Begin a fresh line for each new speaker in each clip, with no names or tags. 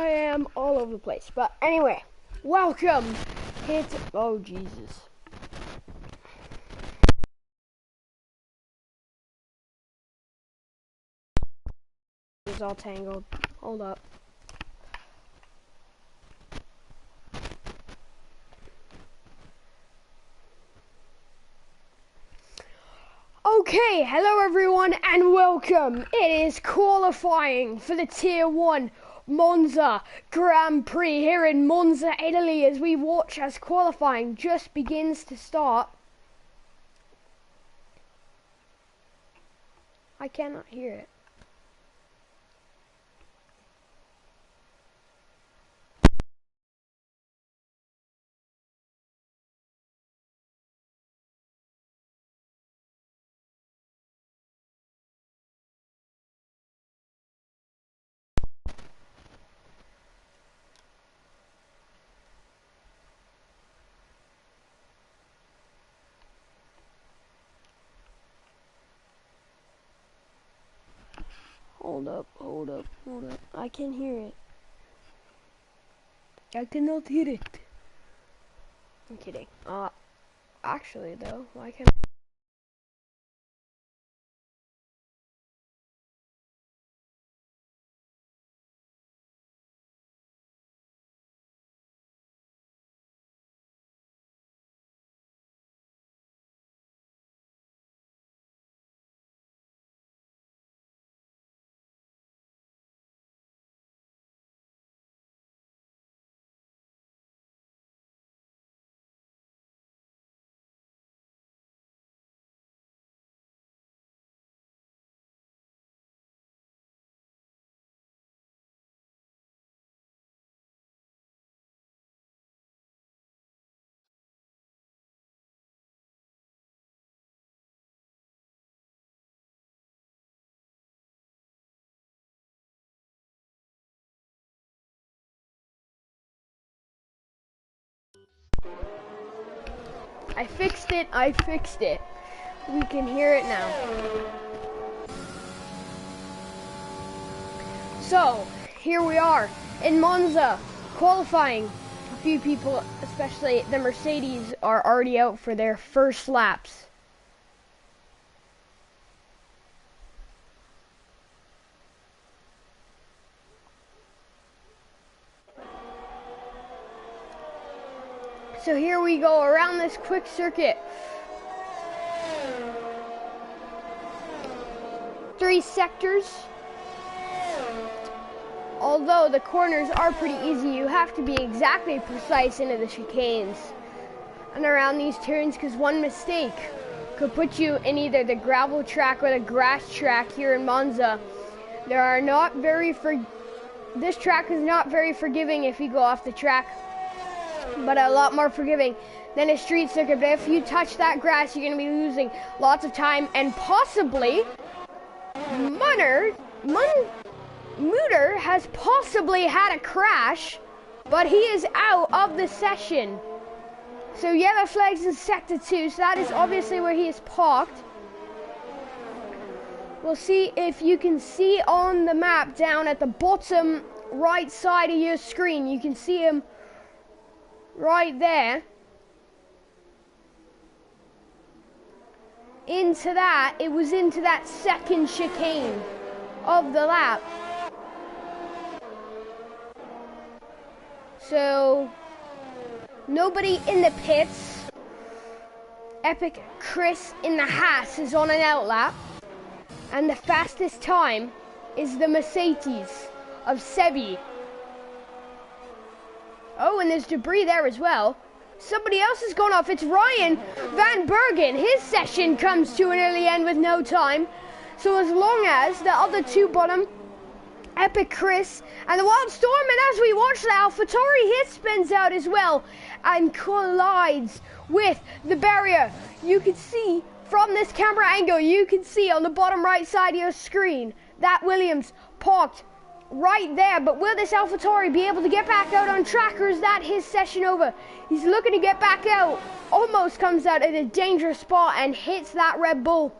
I am all over the place. But anyway, welcome. Oh, Jesus. It's all tangled. Hold up. Okay, hello everyone and welcome. It is qualifying for the Tier 1 Monza Grand Prix here in Monza, Italy, as we watch as qualifying just begins to start. I cannot hear it. Hold up. I can hear it. I cannot hear it. I'm kidding. Actually though, why can't I fixed it. We can hear it now. So, here we are in Monza, qualifying. A few people, especially the Mercedes, are already out for their first laps. So here we go around this quick circuit. 3 sectors. Although the corners are pretty easy, you have to be exactly precise into the chicanes and around these turns, because one mistake could put you in either the gravel track or the grass track here in Monza. This track is not very forgiving if you go off the track, but a lot more forgiving than a street circuit. But if you touch that grass, you're going to be losing lots of time, and possibly Mutter has possibly had a crash, but he is out of the session. So yellow flags in sector 2, so that is obviously where he is parked. We'll see if you can see on the map down at the bottom right side of your screen. You can see him right there. It was into that second chicane of the lap. So, nobody in the pits. Epic Chris in the Haas is on an outlap. And the fastest time is the Mercedes of Sebi. Oh, and there's debris there as well. Somebody else has gone off. It's Ryan Van Bergen. His session comes to an early end with no time. So as long as the other two bottom, Epic Chris and the Wild Storm, and as we watch the AlphaTauri, hit spins out as well and collides with the barrier. You can see from this camera angle, you can see on the bottom right side of your screen that Williams parked right there. But will this AlphaTauri be able to get back out on track, or is that his session over? He's looking to get back out, almost comes out at a dangerous spot and hits that Red Bull.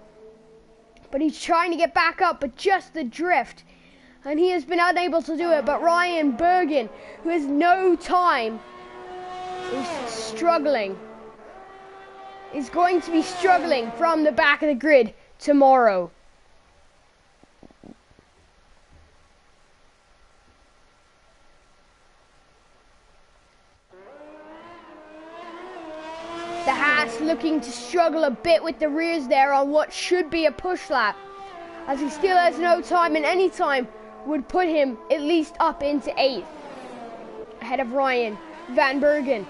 But he's trying to get back up, but just the drift and he has been unable to do it. But Ryan Bergen, who has no time, is struggling. Is going to be struggling from the back of the grid tomorrow. The Haas looking to struggle a bit with the rears there on what should be a push lap, as he still has no time, and any time would put him at least up into 8th, ahead of Ryan Van Bergen.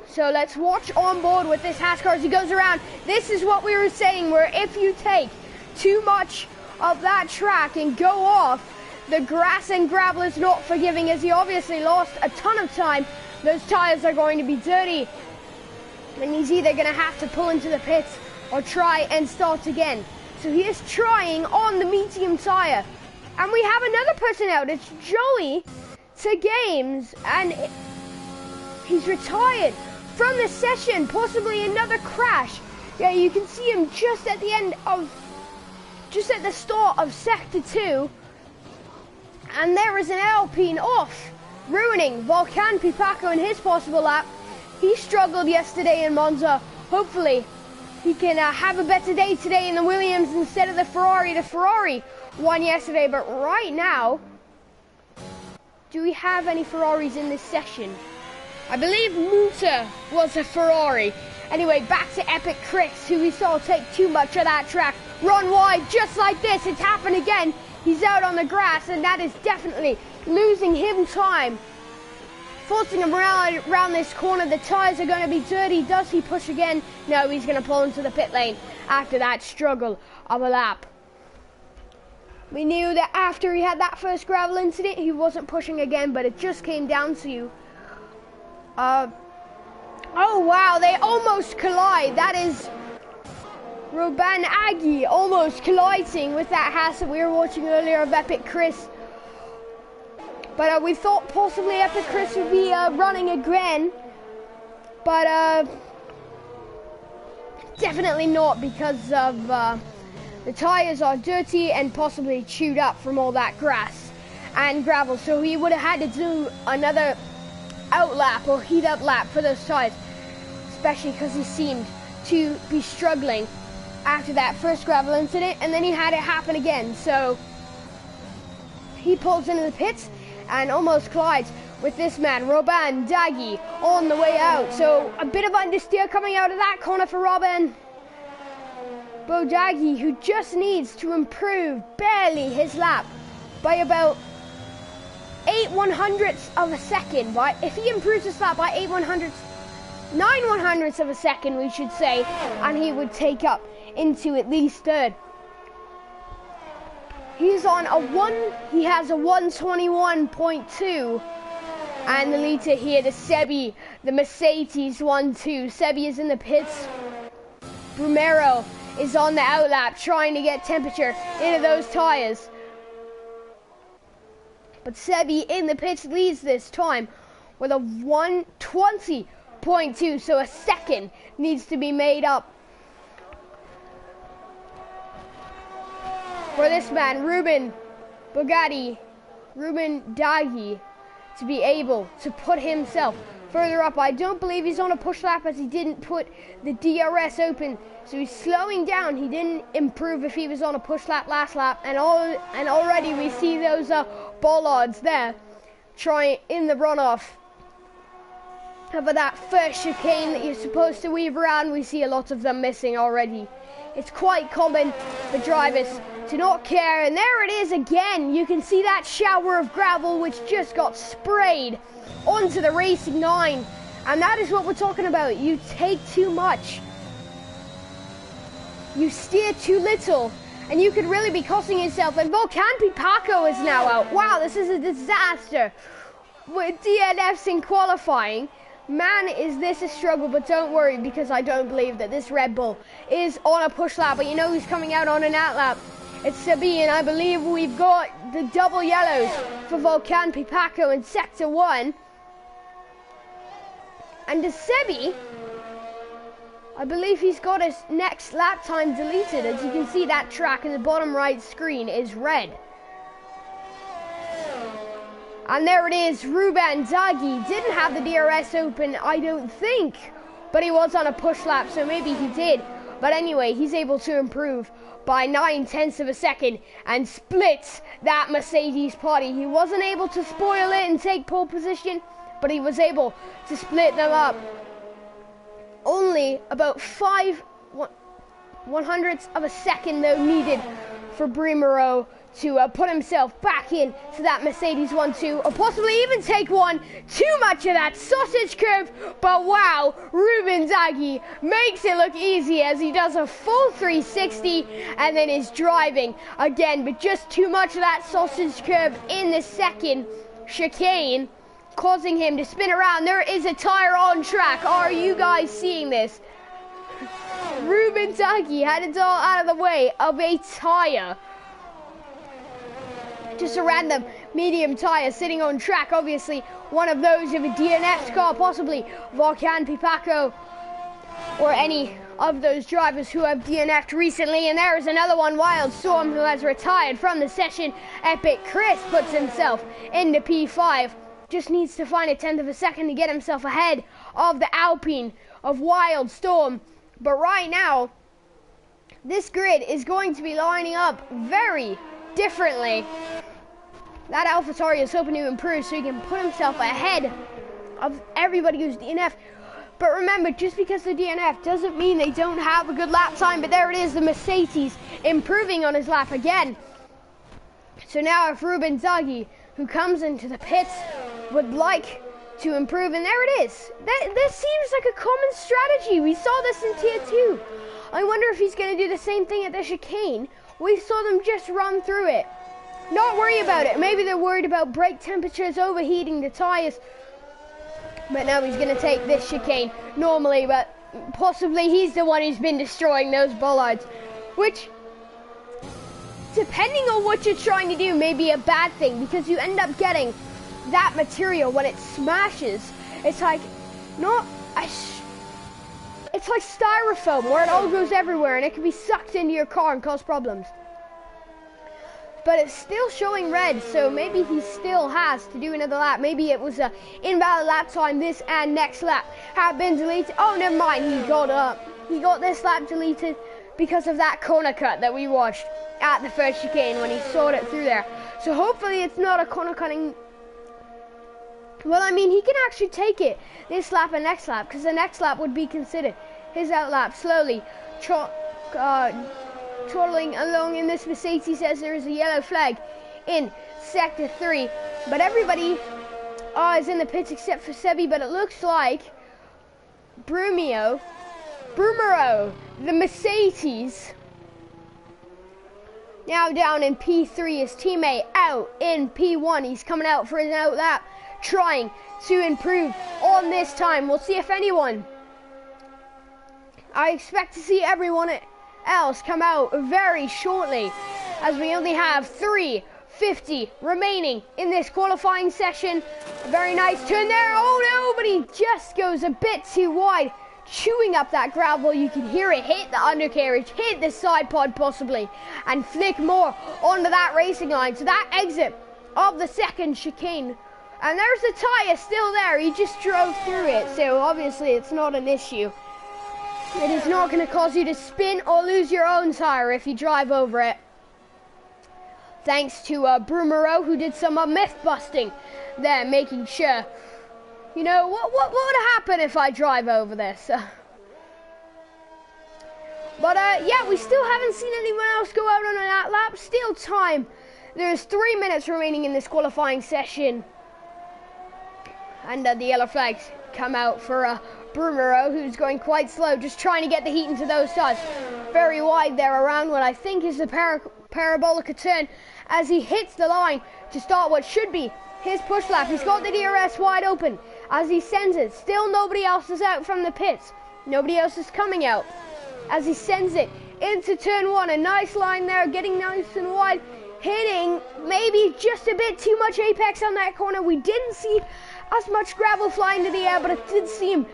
So let's watch on board with this Haas car as he goes around. This is what we were saying, where if you take too much of that track and go off, the grass and gravel is not forgiving, as he obviously lost a ton of time. Those tires are going to be dirty, and he's either going to have to pull into the pits or try and start again. So he is trying on the medium tire. And we have another person out. It's Joey to Games, and he's retired from the session, possibly another crash. Yeah, you can see him just at the start of Sector 2. And there is an Alpine off, ruining Volkan Pipaco in his possible lap. He struggled yesterday in Monza. Hopefully he can have a better day today in the Williams instead of the Ferrari. The Ferrari won yesterday, but right now, do we have any Ferraris in this session? I believe Muta was a Ferrari. Anyway, back to Epic Chris, who we saw take too much of that track. Run wide, just like this. It's happened again. He's out on the grass, and that is definitely losing him time. Forcing him around this corner. The tires are going to be dirty. Does he push again? No, he's going to pull into the pit lane after that struggle of a lap. We knew that after he had that first gravel incident, he wasn't pushing again, but it just came down to oh wow, they almost collide. That is Robin Aggie almost colliding with that Haas that we were watching earlier of Epic Chris. But we thought possibly Epic Chris would be running again, but definitely not, because of the tires are dirty and possibly chewed up from all that grass and gravel. So he would have had to do another out lap or heat up lap for those tires, especially because he seemed to be struggling after that first gravel incident, and then he had it happen again. So he pulls into the pits and almost collides with this man, Robin Daggy, on the way out. So a bit of understeer coming out of that corner for Robin Bodagi, who just needs to improve barely his lap by about 8/100ths of a second. But if he improves his lap by 9/100ths of a second, we should say, and he would take up into at least third. He's on he has a 1:21.2, and the leader here to Sebi, the Mercedes 1-2. Sebi is in the pits. Brumero is on the outlap trying to get temperature into those tires. But Sebi in the pits leads this time with a 1:20.2, so a second needs to be made up for this man, Ruben Daghi, to be able to put himself further up. I don't believe he's on a push lap, as he didn't put the DRS open, so he's slowing down. He didn't improve if he was on a push lap last lap, and already we see those bollards there trying in the runoff. However, that first chicane that you're supposed to weave around, we see a lot of them missing already. It's quite common for drivers to not care, and there it is again. You can see that shower of gravel which just got sprayed onto the racing line, and that is what we're talking about. You take too much, you steer too little, and you could really be costing yourself. And Volkan Pipaco is now out. Wow, this is a disaster with DNFs in qualifying. Man, is this a struggle, but don't worry, because I don't believe that this Red Bull is on a push lap. But you know who's coming out on an out lap? It's Sebi, and I believe we've got the double yellows for Volkan Pipaco in Sector 1. And to Sebi, I believe he's got his next lap time deleted. As you can see, that track in the bottom right screen is red. And there it is, Ruben Zaghi didn't have the DRS open, I don't think, but he was on a push lap, so maybe he did. But anyway, he's able to improve by 9/10 of a second and splits that Mercedes party. He wasn't able to spoil it and take pole position, but he was able to split them up. Only about 5/100ths of a second though needed for Brimereau to put himself back in to that Mercedes 1-2, or possibly even take one. Too much of that sausage curve, but wow, Ruben Zaghi makes it look easy as he does a full 360 and then is driving again, but just too much of that sausage curve in the second chicane, causing him to spin around. There is a tire on track. Are you guys seeing this? Ruben Zaghi had it all out of the way of a tire. Just a random medium tire sitting on track, obviously one of those of a DNF car, possibly Volkan Pipaco or any of those drivers who have DNF'd recently. And there is another one, Wildstorm, who has retired from the session. Epic Chris puts himself into P5, just needs to find a 10th of a second to get himself ahead of the Alpine of Wildstorm. But right now, this grid is going to be lining up very differently. That AlphaTauri is hoping to improve so he can put himself ahead of everybody who's DNF. But remember, just because they're DNF doesn't mean they don't have a good lap time. But there it is, the Mercedes improving on his lap again. So now if Ruben Zaghi, who comes into the pits, would like to improve, and there it is. This seems like a common strategy. We saw this in Tier 2. I wonder if he's going to do the same thing at the chicane. We saw them just run through it. Not worry about it. Maybe they're worried about brake temperatures overheating the tires. But now he's going to take this chicane normally, but possibly he's the one who's been destroying those bollards, which, depending on what you're trying to do, may be a bad thing, because you end up getting that material when it smashes. It's like it's like styrofoam where it all goes everywhere and it can be sucked into your car and cause problems. But it's still showing red, so maybe he still has to do another lap. Maybe it was a invalid lap time. This and next lap have been deleted. Oh, never mind. He got this lap deleted because of that corner cut that we watched at the first chicane when he sawed it through there. So hopefully it's not a corner cutting. Well, I mean, he can actually take it this lap and next lap, because the next lap would be considered his out lap. Slowly trotting along in this Mercedes as there is a yellow flag in Sector 3. But everybody is in the pits except for Sebi, but it looks like Brimereau, the Mercedes, now down in P3. His teammate out in P1. He's coming out for his out lap, trying to improve on this time. We'll see if anyone, I expect to see everyone else come out very shortly, as we only have 3:50 remaining in this qualifying session. A very nice turn there. Oh no, but he just goes a bit too wide, chewing up that gravel. You can hear it hit the undercarriage, hit the side pod possibly, and flick more onto that racing line. So that exit of the second chicane, and there's the tire still there. He just drove through it, so obviously it's not an issue. It is not going to cause you to spin or lose your own tire if you drive over it. Thanks to Brimereau, who did some myth busting there, making sure, you know, what would happen if I drive over this? But yeah, we still haven't seen anyone else go out on that lap. Still time. There's 3 minutes remaining in this qualifying session. And the yellow flags come out for Brimereau, who's going quite slow, just trying to get the heat into those tires. Very wide there around what I think is the parabolica turn, as he hits the line to start what should be his push lap. He's got the DRS wide open as he sends it. Still nobody else is out from the pits. Nobody else is coming out as he sends it into turn 1. A nice line there, getting nice and wide, hitting maybe just a bit too much apex on that corner. We didn't see as much gravel fly into the air, but it did seem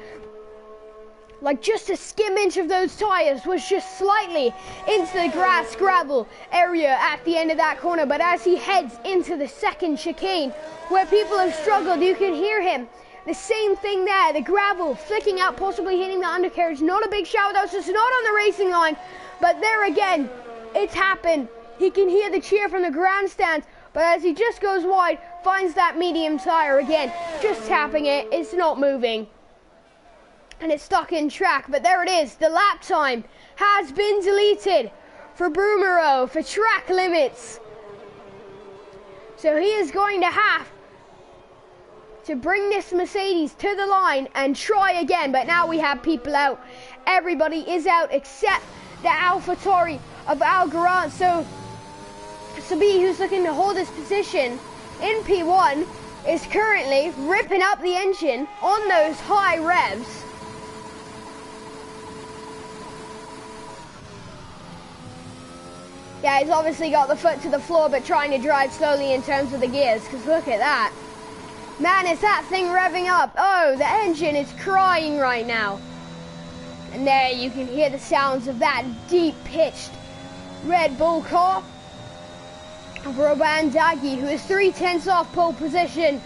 like just a skim inch of those tires was just slightly into the grass gravel area at the end of that corner. But as he heads into the second chicane where people have struggled, you can hear him. The same thing there, the gravel flicking out, possibly hitting the undercarriage. Not a big shower though, so it's not on the racing line. But there again, it's happened. He can hear the cheer from the grandstands. But as he just goes wide, finds that medium tire again, just tapping it, it's not moving. And it's stuck in track, but there it is. The lap time has been deleted for Brumero for track limits. So he is going to have to bring this Mercedes to the line and try again. But now we have people out. Everybody is out except the AlphaTauri of Algaran. So Sabi, who's looking to hold his position in P1, is currently ripping up the engine on those high revs. Yeah, he's obviously got the foot to the floor, but trying to drive slowly in terms of the gears, because look at that. Man, is that thing revving up. Oh, the engine is crying right now. And there you can hear the sounds of that deep-pitched Red Bull car of Robin Dagui, who is 3/10 off pole position.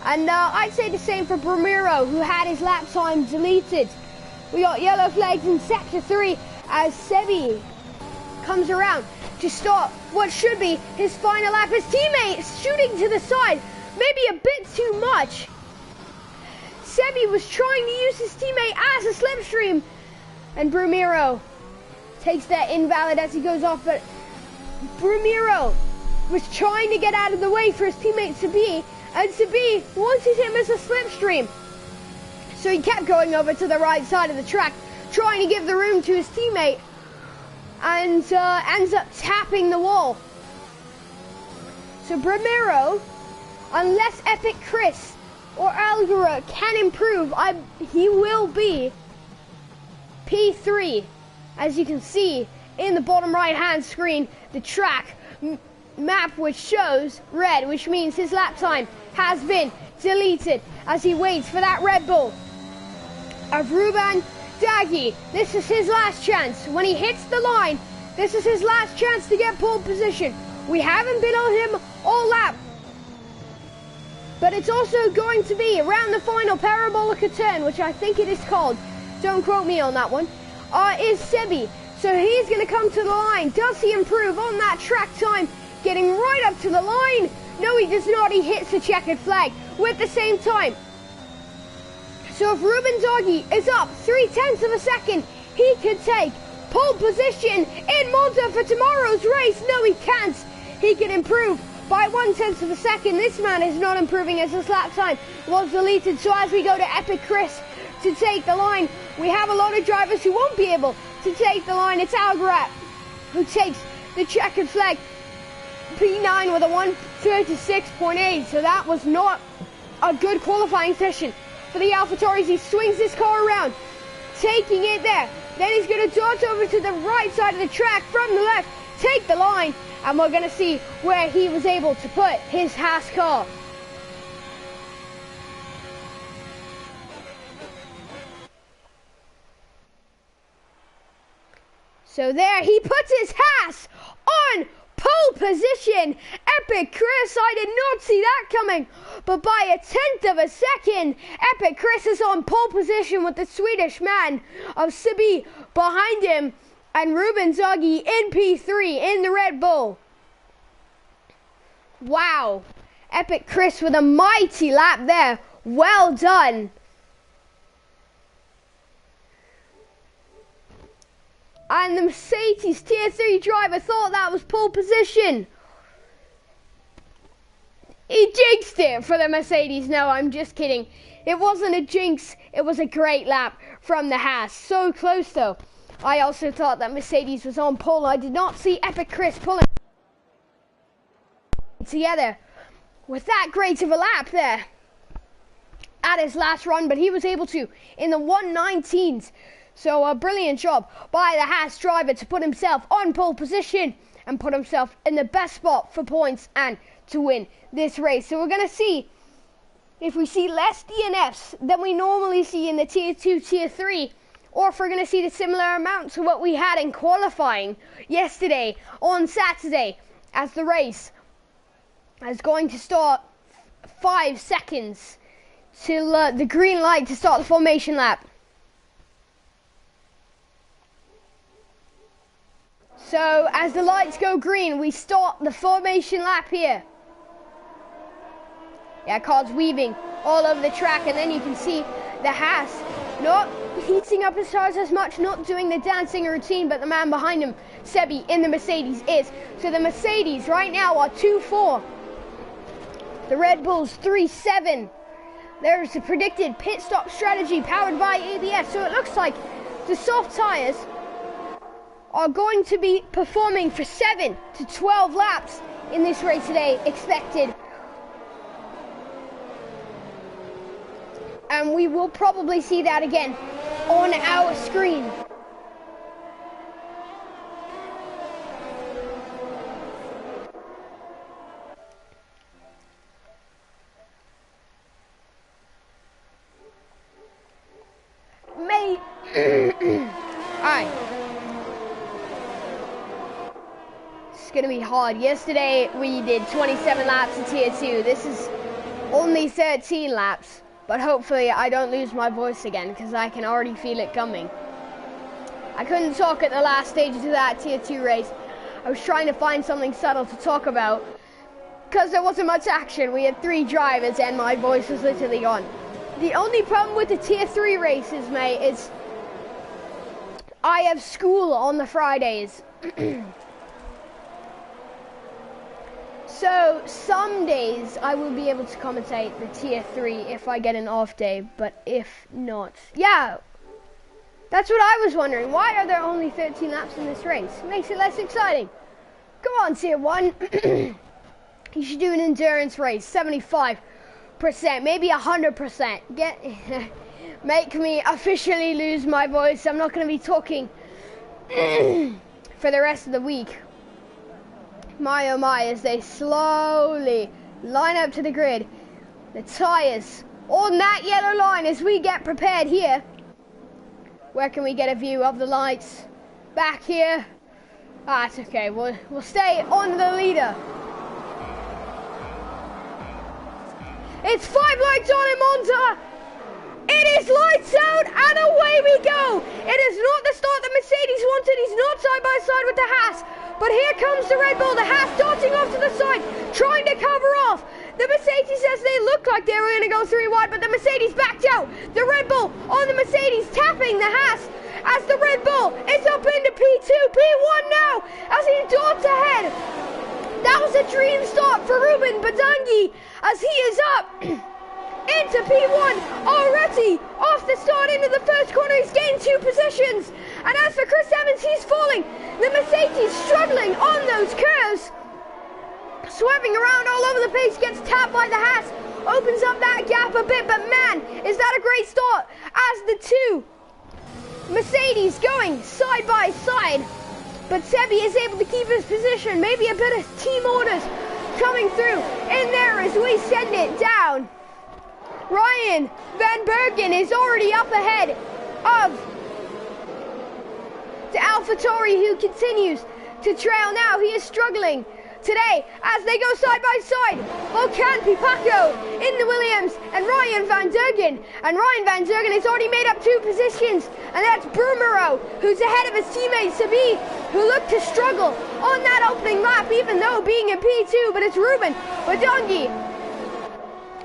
And I'd say the same for Brumero, who had his lap time deleted. We got yellow flags in Sector 3 as Sebi comes around to start what should be his final lap. His teammate is shooting to the side, maybe a bit too much. Sebi was trying to use his teammate as a slipstream, and Brumero takes that invalid as he goes off, but Brumero was trying to get out of the way for his teammate Sabi, and Sabi wanted him as a slipstream. So he kept going over to the right side of the track, trying to give the room to his teammate, and ends up tapping the wall. So Brumero, unless Epic Chris or Algara can improve, he will be P3. As you can see in the bottom right hand screen, the track map which shows red, which means his lap time has been deleted as he waits for that Red Bull of Ruben Dagui. This is his last chance. When he hits the line, this is his last chance to get pole position. We haven't been on him all lap, but it's also going to be around the final parabolica turn, which I think it is called, don't quote me on that one, is Sebi. So he's going to come to the line. Does he improve on that track time, getting right up to the line? No, he does not. He hits the checkered flag with the same time. So if Ruben Dagui is up 0.3 of a second, he could take pole position in Monza for tomorrow's race. No, he can't. He can improve by 0.1 of a second. This man is not improving as his lap time was deleted. So as we go to Epic Chris to take the line, we have a lot of drivers who won't be able to take the line. It's Algarat who takes the checkered flag. P9 with a 1:36.8. So that was not a good qualifying session for the AlphaTauris. He swings his car around, taking it there. Then he's going to dart over to the right side of the track from the left, take the line, and we're going to see where he was able to put his Haas car. So there he puts his Haas on pole position. Epic Chris, I did not see that coming, but by 1/10 of a second, Epic Chris is on pole position with the Swedish man of Sibi behind him, and Ruben Dagui in P3 in the Red Bull. Wow, Epic Chris with a mighty lap there. Well done. And the Mercedes Tier 3 driver thought that was pole position. He jinxed it for the Mercedes. No, I'm just kidding. It wasn't a jinx. It was a great lap from the Haas. So close though. I also thought that Mercedes was on pole. I did not see Epic Chris pulling together with that great of a lap there at his last run, but he was able to in the 1:19s. So a brilliant job by the Haas driver to put himself on pole position and put himself in the best spot for points and to win this race. So we're going to see if we see less DNFs than we normally see in the Tier 2, Tier 3, or if we're going to see the similar amount to what we had in qualifying yesterday on Saturday, as the race is going to start 5 seconds till the green light to start the formation lap. So as the lights go green, we start the formation lap here. Yeah, car's weaving all over the track, and then you can see the Haas not heating up his tires as much, not doing the dancing routine, but the man behind him, Sebi, in the Mercedes is. So the Mercedes right now are 2-4. The Red Bull's 3-7. There's a predicted pit stop strategy powered by ABS, so it looks like the soft tires are going to be performing for 7 to 12 laps in this race today, expected. And we will probably see that again on our screen. Alright. It's gonna be hard. Yesterday we did 27 laps of tier 2. This is only 13 laps. But hopefully I don't lose my voice again, because I can already feel it coming. I couldn't talk at the last stages of that tier 2 race. I was trying to find something subtle to talk about, because there wasn't much action. We had 3 drivers and my voice was literally gone. The only problem with the tier 3 races, mate, is I have school on the Fridays. So some days I will be able to commentate the tier 3 if I get an off day, but if not, yeah, that's what I was wondering. Why are there only 13 laps in this race? Makes it less exciting. Come on, tier 1. You should do an endurance race, 75%, maybe 100%. Make me officially lose my voice. I'm not going to be talking for the rest of the week. My oh my, as they slowly line up to the grid. The tyres on that yellow line as we get prepared here. Where can we get a view of the lights? Back here. Ah, it's okay. We'll stay on the leader. It's 5 lights on in Monza. It is lights out and away we go. It is not the start that Mercedes wanted. He's not side by side with the Haas. But here comes the Red Bull, the Haas darting off to the side, trying to cover off. The Mercedes, as they looked like they were going to go 3 wide, but the Mercedes backed out. The Red Bull on the Mercedes, tapping the Haas as the Red Bull is up into P2, P1 now, as he darts ahead. That was a dream start for Ruben Badangi, as he is up into P1 already. Off the start into the first corner, he's gained 2 positions. And as for Chris Evans, he's falling. The Mercedes struggling on those curves. Swerving around all over the place, gets tapped by the Haas. Opens up that gap a bit, but man, is that a great start. As the 2 Mercedes going side by side. But Sebi is able to keep his position. Maybe a bit of team orders coming through in there as we send it down. Ryan Van Bergen is already up ahead of the AlphaTauri, who continues to trail now. He is struggling today as they go side by side. Volkan Pipaco in the Williams and Ryan Van Bergen. And Ryan Van Bergen has already made up 2 positions. And that's Brumero, who's ahead of his teammate Sabi, who looked to struggle on that opening lap, even though being in P2. But it's Ruben Badangi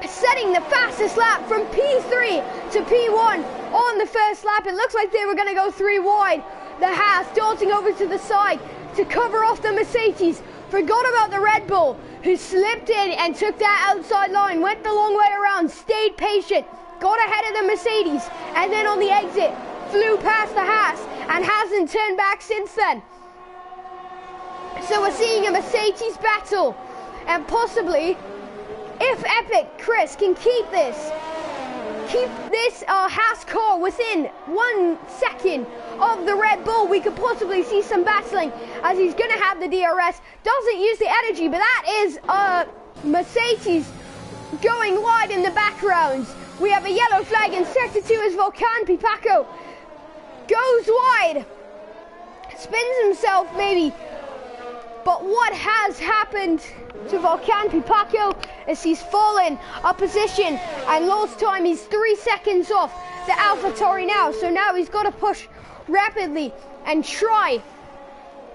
setting the fastest lap from P3 to P1 on the first lap. It looks like they were going to go 3 wide. The Haas darting over to the side to cover off the Mercedes. Forgot about the Red Bull, who slipped in and took that outside line, went the long way around, stayed patient, got ahead of the Mercedes, and then on the exit flew past the Haas and hasn't turned back since then. So we're seeing a Mercedes battle, and possibly, if Epic Chris can keep this Haas car within 1 second of the Red Bull, we could possibly see some battling, as he's going to have the DRS. Doesn't use the energy, but that is Mercedes going wide in the background. We have a yellow flag, and sector 2 is Volkan Pipaco goes wide, spins himself maybe, but what has happened to Volkan Pipaco is he's fallen a position and lost time. He's 3 seconds off the AlphaTauri now, so now he's got to push rapidly and try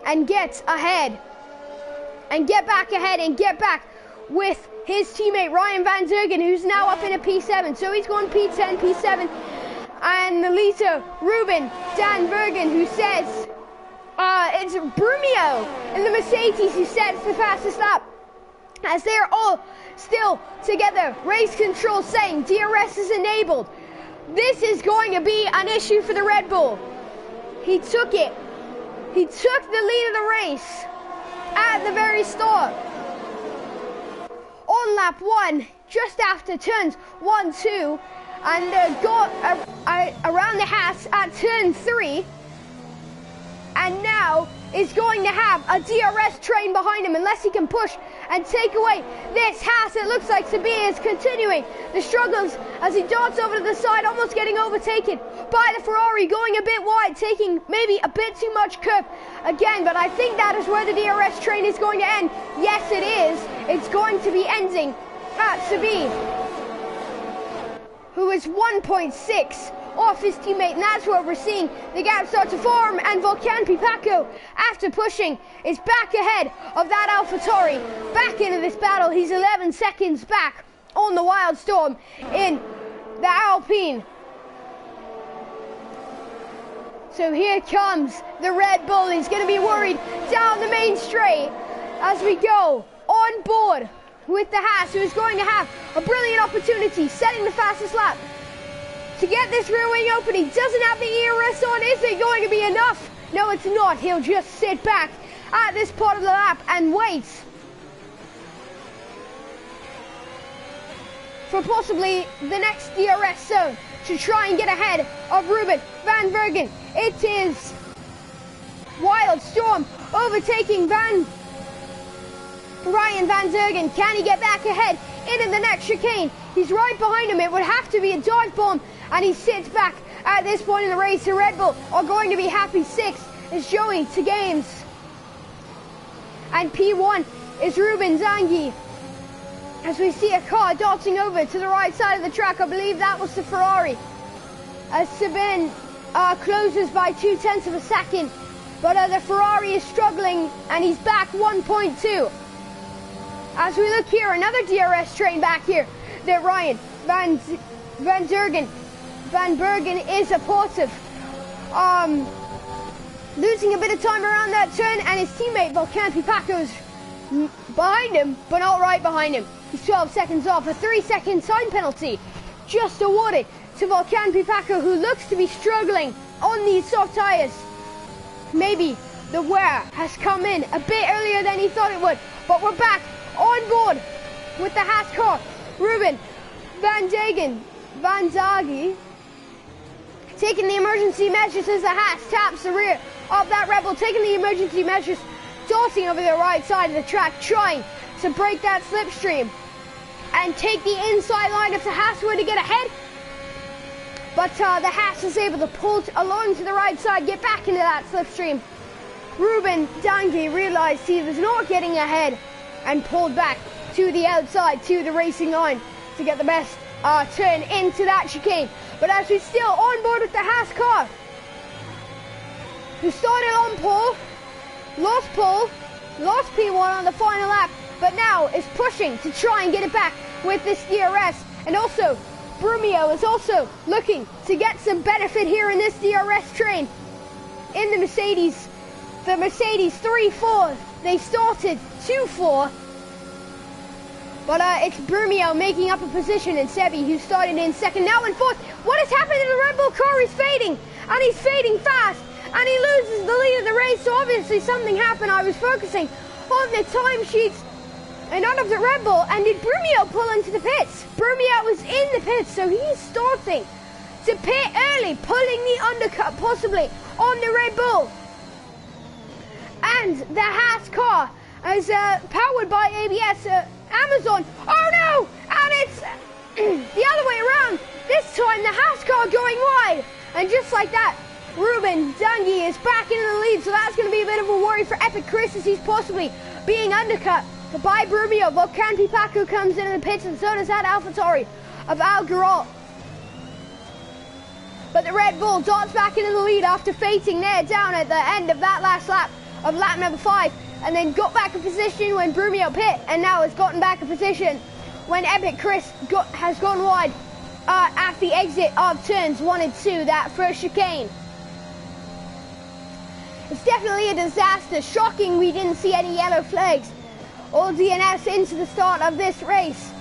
and get ahead and get back ahead and get back with his teammate Ryan Van Zergen, who's now up in a P7. So he's gone P10, P7, and the leader, Ruben Dan Bergen, who says it's Brumio in the Mercedes who sets the fastest lap, as they're all still together. Race control saying DRS is enabled. This is going to be an issue for the Red Bull. He took it. He took the lead of the race at the very start. On lap 1, just after turns 1, 2, and got around the Haas at turn 3, and now is going to have a DRS train behind him unless he can push and take away this Haas. It looks like Sabir is continuing the struggles as he darts over to the side, almost getting overtaken by the Ferrari, going a bit wide, taking maybe a bit too much curve again, but I think that is where the DRS train is going to end. Yes, it is. It's going to be ending at Sabir, who is 1.6 off his teammate, and that's where we're seeing the gap start to form, and Volkan Pipaco, after pushing, is back ahead of that AlphaTauri, back into this battle. He's 11 seconds back on the Wildstorm in the Alpine. So here comes the Red Bull. He's going to be worried down the main straight as we go on board with the Haas, who is going to have a brilliant opportunity, setting the fastest lap to get this rear wing open. He doesn't have the ERS on. Is it going to be enough? No, it's not. He'll just sit back at this part of the lap and wait for possibly the next DRS zone to try and get ahead of Ruben Van Bergen. It is Wildstorm overtaking Ryan Van Zergen. Can he get back ahead into the next chicane? He's right behind him. It would have to be a dive bomb, and he sits back at this point in the race. The Red Bull are going to be happy. 6th is Joey to Games, and P1 is Ruben Zangi. As we see a car darting over to the right side of the track, I believe that was the Ferrari, as Sabin closes by 0.2 of a second, but the Ferrari is struggling, and he's back 1.2. As we look here, another DRS train back here that Ryan Van Bergen is a part of. Losing a bit of time around that turn, and his teammate Volkan Pipaco's behind him, but not right behind him. He's 12 seconds off. A 3-second time penalty just awarded to Volkan Pipaco, who looks to be struggling on these soft tires. Maybe the wear has come in a bit earlier than he thought it would, but we're back on board with the Haas car. Ruben Van Zagi taking the emergency measures as the Haas taps the rear of that Red Bull, taking the emergency measures, darting over the right side of the track, trying to break that slipstream and take the inside line if the Haas were to get ahead. But the Haas is able to pull along to the right side, get back into that slipstream. Ruben Dangi realized he was not getting ahead and pulled back to the outside, to the racing line, to get the best turn into that chicane. But as we're still on board with the Haas car, who started on pole, lost P1 on the final lap, but now is pushing to try and get it back with this DRS. And also, Brumio is also looking to get some benefit here in this DRS train in the Mercedes. The Mercedes 3-4, they started 2-4. But it's Brumio making up a position, and Sebi, who started in second, now in fourth. What has happened to the Red Bull car? He's fading, and he's fading fast, and he loses the lead of the race. So obviously something happened. I was focusing on the timesheets and none of the Red Bull, and did Brumio pull into the pits? Brumio was in the pits, so he's starting to pit early, pulling the undercut possibly on the Red Bull. And the Haas car is powered by ABS Amazon. Oh no! And it's the other way around. This time the Haas car going wide. And just like that, Ruben Dangi is back into the lead, so that's going to be a bit of a worry for Epic Chris as he's possibly being undercut by Brumio. Volcan Paco comes into the pits, and so does that AlphaTauri of Al Garalt. But the Red Bull darts back into the lead after fainting there down at the end of that last lap of lap number 5, and then got back in position when Brumio pit, and now has gotten back in position when Epic Chris has gone wide at the exit of turns 1 and 2, that first chicane. It's definitely a disaster. Shocking we didn't see any yellow flags or DNS into the start of this race.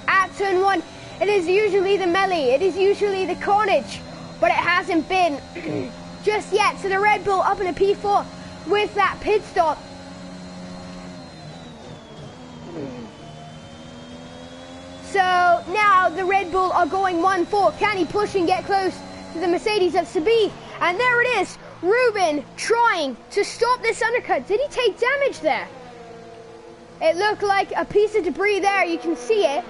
At turn 1, it is usually the melee, it is usually the carnage, but it hasn't been just yet. So the Red Bull up in a P4 with that pit stop. So now the Red Bull are going 1-4. Can he push and get close to the Mercedes of Sabi? And there it is. Ruben trying to stop this undercut. Did he take damage there? It looked like a piece of debris there. You can see it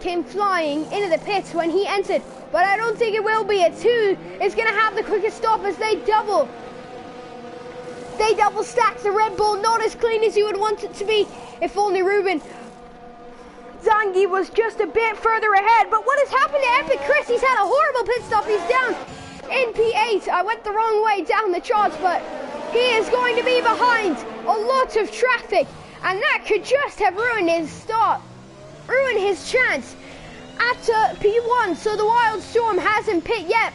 came flying into the pits when he entered. But I don't think it will be. It's who is going to have the quickest stop as they double stack the Red Bull. Not as clean as you would want it to be. If only Ruben Zangi was just a bit further ahead. But what has happened to Epic Chris? He's had a horrible pit stop. He's down in P8. I went the wrong way down the charts, but he is going to be behind a lot of traffic, and that could just have ruined his start, ruined his chance at P1. So the Wild Storm hasn't pit yet,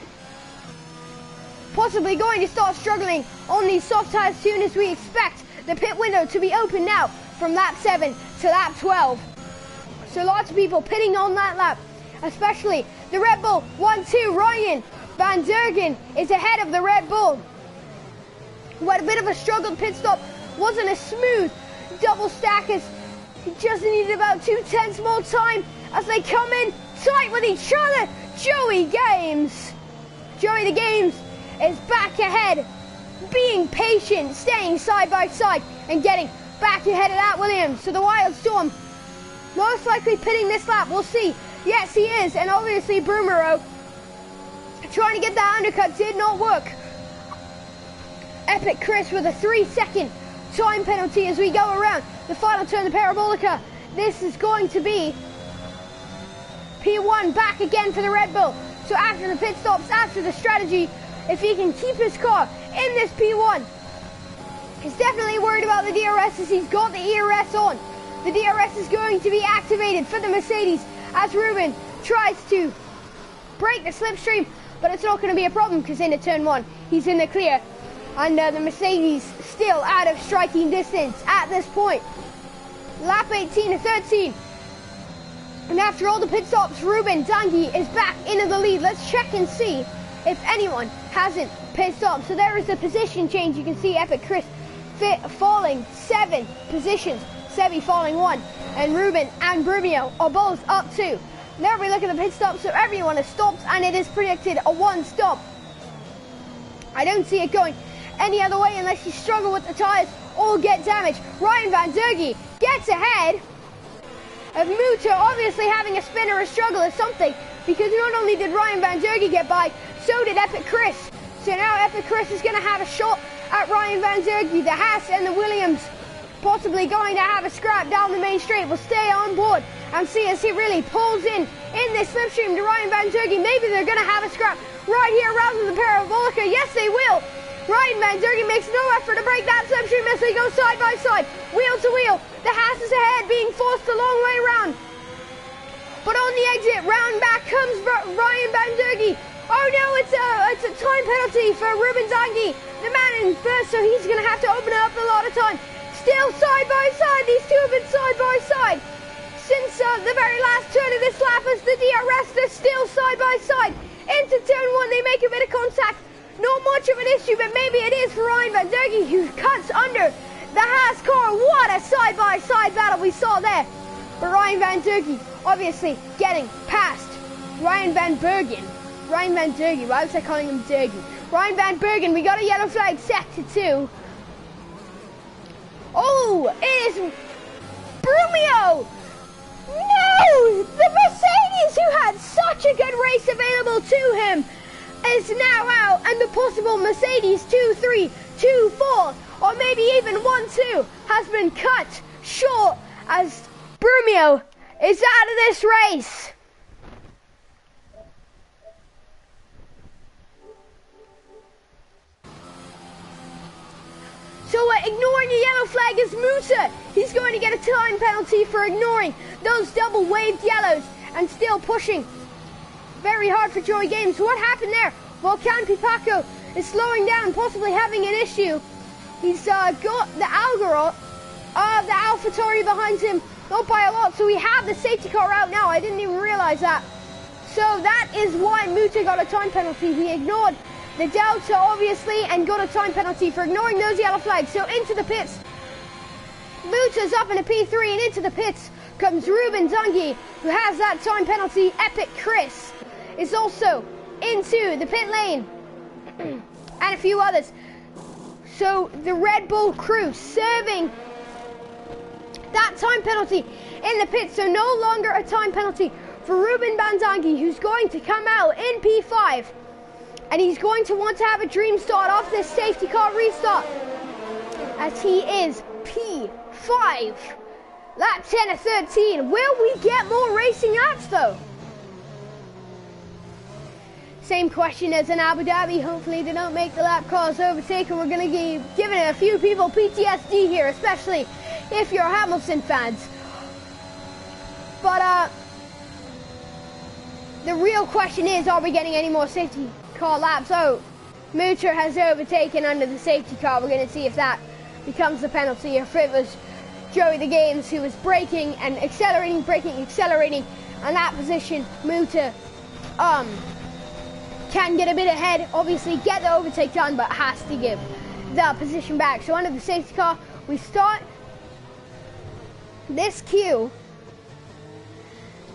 possibly going to start struggling on these soft tires soon, as we expect the pit window to be open now from lap 7 to lap 12. So lots of people pitting on that lap, especially the Red Bull 1-2. Ryan Van Dergen is ahead of the Red Bull, who had a bit of a struggled pit stop. Wasn't a smooth double stack, as he just needed about 2/10 more time as they come in tight with each other. Joey the Games is back ahead, being patient, staying side by side and getting back ahead of that Williams. So the Wild Storm most likely pitting this lap. We'll see. Yes, he is. And obviously Brumero trying to get that undercut did not work. Epic Chris with a 3-second time penalty as we go around the final turn of the Parabolica. This is going to be P1 back again for the Red Bull. So after the pit stops, after the strategy, if he can keep his car in this P1, he's definitely worried about the DRS as he's got the ERS on. The DRS is going to be activated for the Mercedes as Ruben tries to break the slipstream, but it's not going to be a problem because into turn 1, he's in the clear. And the Mercedes still out of striking distance at this point. Lap 18 to 13. And after all the pit stops, Ruben Dangi is back into the lead. Let's check and see if anyone hasn't pit stopped. So there is a position change. You can see Epic Chris falling 7 positions. Sebi falling 1. And Ruben and Brumio are both up 2. There we look at the pit stop. So everyone has stopped, and it is predicted a 1 stop. I don't see it going any other way unless you struggle with the tires or get damaged. Ryan Van Dergen gets ahead of Muto, obviously having a spin or a struggle or something, because not only did Ryan Van Dergen get by, so did Epic Chris. So now Epic Chris is going to have a shot at Ryan Van Dergen. The Haas and the Williams possibly going to have a scrap down the main straight. We'll stay on board and see as he really pulls in this slipstream to Ryan Van Dergen. Maybe they're going to have a scrap right here around the Parabolica. Yes, they will. Ryan Van Dergen makes no effort to break that slipstream as they go side by side, wheel to wheel. The Haas is ahead, being forced a long way round. But on the exit, round back comes Ryan Van Dergen. Oh no, it's a time penalty for Ruben Zangi, the man in first, so he's going to have to open it up a lot of time. Still side by side, these two have been side by side since the very last turn of this lap as the DRS, they're still side by side. Into turn 1, they make a bit of contact. Not much of an issue, but maybe it is for Ryan Van Dergen, who cuts under the Haas car. What a side-by-side battle we saw there. But Ryan Van Dergen obviously getting past Ryan Van Bergen. Ryan Van Dergen, why was I calling him Dergen? Ryan Van Bergen, we got a yellow flag set to 2. Oh, it is Brumio. No, the Mercedes, who had such a good race available to him, is now out, and the possible Mercedes 2-3, 2-4, or maybe even 1-2 has been cut short as Brumio is out of this race. So ignoring a yellow flag is Musa. He's going to get a time penalty for ignoring those double waved yellows and still pushing very hard for Joey Games. What happened there? Volcan Pipaco is slowing down, possibly having an issue. He's got the Algaro of the AlphaTauri behind him, not by a lot, so we have the safety car out now. I didn't even realize that. So that is why Muta got a time penalty. He ignored the Delta, obviously, and got a time penalty for ignoring those yellow flags. So into the pits. Muta's up in a P3, and into the pits comes Ruben Zungi, who has that time penalty. Epic Chris is also into the pit lane, and a few others. So the Red Bull crew serving that time penalty in the pit. So no longer a time penalty for Ruben Banzangi, who's going to come out in P5. And he's going to want to have a dream start off this safety car restart, as he is P5. Lap 10 of 13. Will we get more racing laps though? Same question as in Abu Dhabi. Hopefully they don't make the lap cars overtake, and we're going to be giving a few people PTSD here, especially if you're Hamilton fans. But the real question is, are we getting any more safety car laps? Oh, Mutter has overtaken under the safety car. We're going to see if that becomes the penalty, if it was Joey the Games who was braking and accelerating, and that position. Mutter can get a bit ahead, obviously get the overtake done, but has to give the position back. So under the safety car, we start this queue,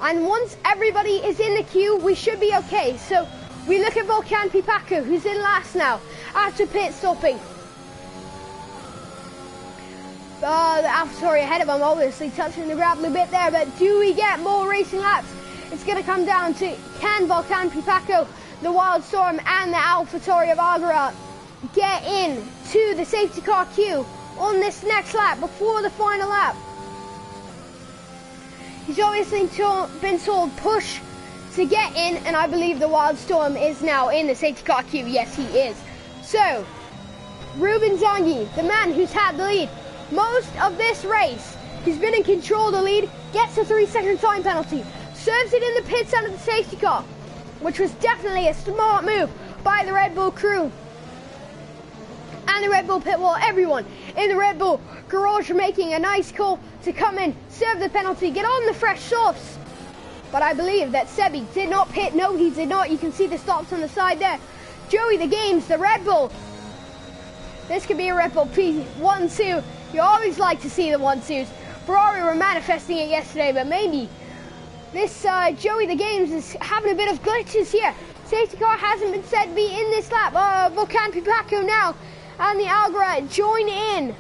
and once everybody is in the queue, we should be okay. So we look at Volcan Pipaco, who's in last now after pit stopping. The AlphaTauri ahead of him, obviously touching the gravel a bit there, but do we get more racing laps? It's going to come down to, can Volcan Pipaco, the Wildstorm, and the AlphaTauri of Agara get in to the safety car queue on this next lap before the final lap? He's obviously been told push to get in, and I believe the Wildstorm is now in the safety car queue. Yes, he is. So, Ruben Zangi, the man who's had the lead most of this race, he's been in control of the lead, gets a 3-second time penalty, serves it in the pits under the safety car, which was definitely a smart move by the Red Bull crew and the Red Bull pit wall. Everyone in the Red Bull garage making a nice call to come in, serve the penalty, get on the fresh softs. But I believe that Sebi did not pit. No, he did not. You can see the stops on the side there. Joey the Games, the Red Bull. This could be a Red Bull P1-2. You always like to see the 1-2s. Ferrari were manifesting it yesterday, but maybe this Joey the Games is having a bit of glitches here. Safety car hasn't been said to be in this lap. Volcan Pipaco now and the Algara join in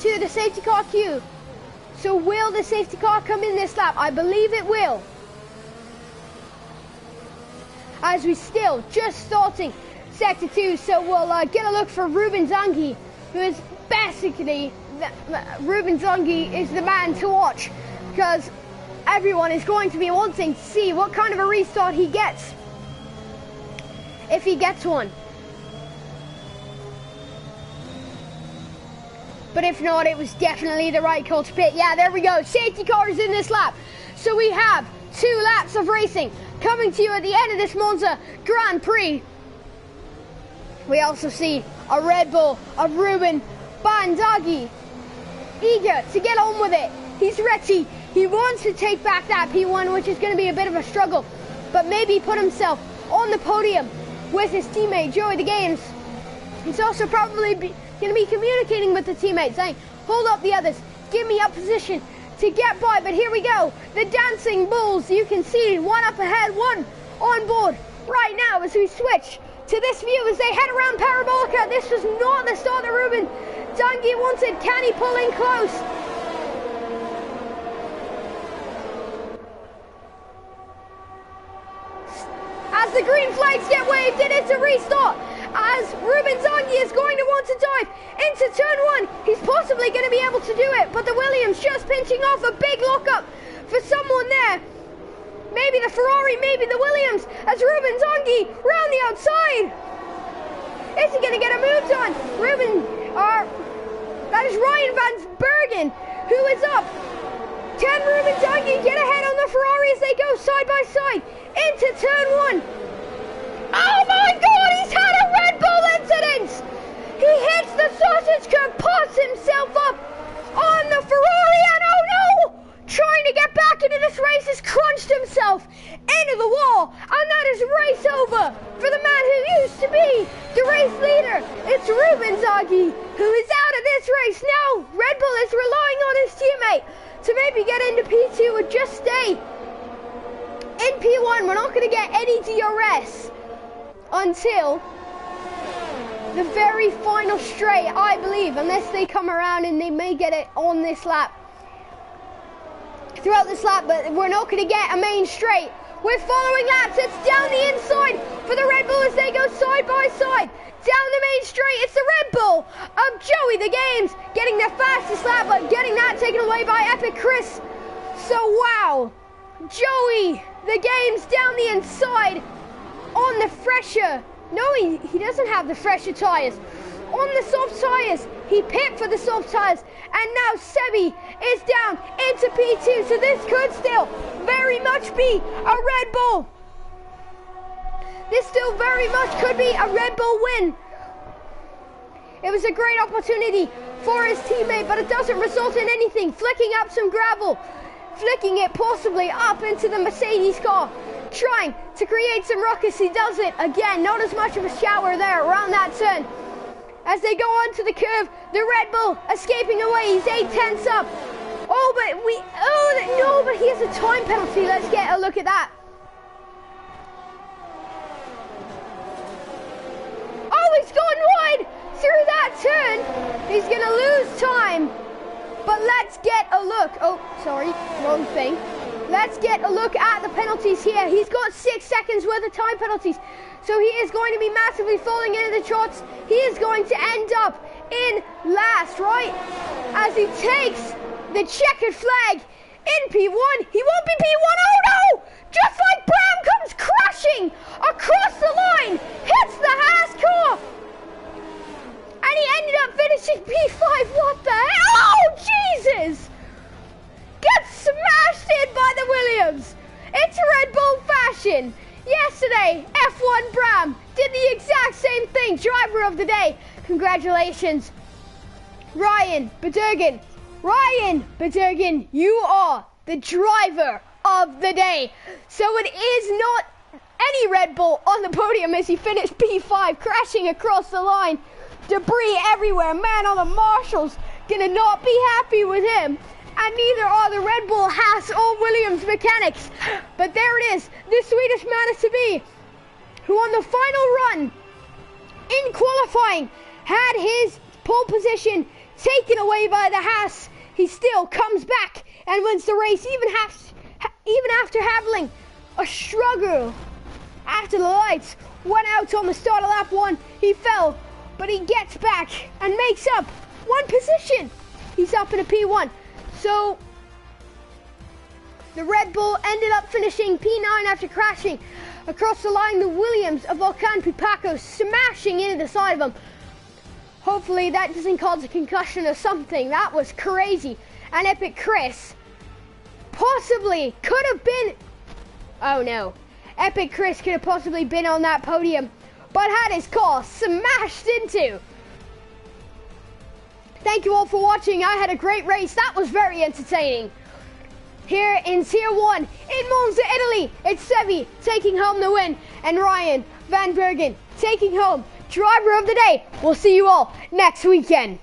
to the safety car queue. So will the safety car come in this lap? I believe it will, as we still just starting Sector 2. So we'll get a look for Ruben Zangi, who is basically, Ruben Zangi is the man to watch, because everyone is going to be wanting to see what kind of a restart he gets, if he gets one. But if not, it was definitely the right call to pit. Yeah, there we go. Safety car is in this lap. So we have 2 laps of racing coming to you at the end of this Monza Grand Prix. We also see a Red Bull of Ruben Bandagi, eager to get on with it. He's ready. He wants to take back that P1, which is going to be a bit of a struggle, but maybe put himself on the podium with his teammate Joey the Games. He's also probably going to be communicating with the teammates, saying, hold up the others, give me a position to get by. But here we go, the Dancing Bulls. You can see one up ahead, one on board right now as we switch to this view as they head around Parabolica. This was not the start that Ruben Zangi wanted. Can he pull in close? green flags get waved and it's a restart as Ruben Zangi is going to want to dive into turn 1. He's possibly going to be able to do it, but the Williams just pinching off a big lockup for someone there. Maybe the Ferrari, maybe the Williams, as Ruben Zangi round the outside. Is he going to get a move on? That is Ryan Van Bergen, who is up. Can Ruben Zangi get ahead on the Ferrari as they go side by side into turn 1? Oh my God, he's had a Red Bull incident! He hits the sausage curb, pops himself up on the Ferrari, and oh no! Trying to get back into this race has crunched himself into the wall, and that is race over for the man who used to be the race leader. It's Ruben Zangi who is out of this race now. Red Bull is relying on his teammate to maybe get into P2 or just stay in P1. We're not going to get any DRS until the very final straight, I believe, unless they come around and they may get it on this lap. Throughout this lap, but we're not going to get a main straight. We're following laps. It's down the inside for the Red Bull as they go side by side. Down the main straight, it's the Red Bull of Joey the Games getting the fastest lap, but getting that taken away by Epic Chris. So wow, Joey the Games down the inside on the fresher. No, he doesn't have the fresher tyres. On the soft tyres, he pipped for the soft tyres, and now Sebi is down into P2, so this could still very much be a Red Bull. This still very much could be a Red Bull win. It was a great opportunity for his teammate, but it doesn't result in anything. Flicking up some gravel, flicking it possibly up into the Mercedes car, trying to create some ruckus. He does it again, not as much of a shower there around that turn. As they go onto the curve, the Red Bull escaping away. He's 8/10 up. No, but he has a time penalty. Let's get a look at that. Oh, he's gone wide through that turn. He's going to lose time. But let's get a look. Oh, sorry, wrong thing. Let's get a look at the penalties here. He's got 6 seconds worth of time penalties. So he is going to be massively falling into the charts. He is going to end up in last, right? As he takes the checkered flag in P1. He won't be P1. Oh no! Just like Bram comes crashing across the line, hits the Haas car. And he ended up finishing P5. What the hell? Oh, Jesus! Gets smashed in by the Williams. It's Red Bull fashion. Yesterday, F1 Bram did the exact same thing. Driver of the day. Congratulations, Ryan Bedurgan. Ryan Bedurgan, you are the driver of the day. So it is not any Red Bull on the podium as he finished P5, crashing across the line. Debris everywhere. Man on the marshals gonna not be happy with him. And neither are the Red Bull, Haas, or Williams mechanics. But there it is, the Swedish man-to-be, who on the final run in qualifying had his pole position taken away by the Haas. He still comes back and wins the race, even after having a struggle after the lights went out on the start of lap 1. He fell, but he gets back and makes up 1 position. He's up in a P1. So, the Red Bull ended up finishing P9 after crashing across the line. The Williams of Volkan Pipaco smashing into the side of him. Hopefully that doesn't cause a concussion or something. That was crazy. And Epic Chris possibly could have been... Oh no. Epic Chris could have possibly been on that podium, but had his car smashed into. Thank you all for watching. I had a great race. That was very entertaining. Here in Tier 1 in Monza, Italy, it's Sebi taking home the win and Ryan Van Bergen taking home Driver of the Day. We'll see you all next weekend.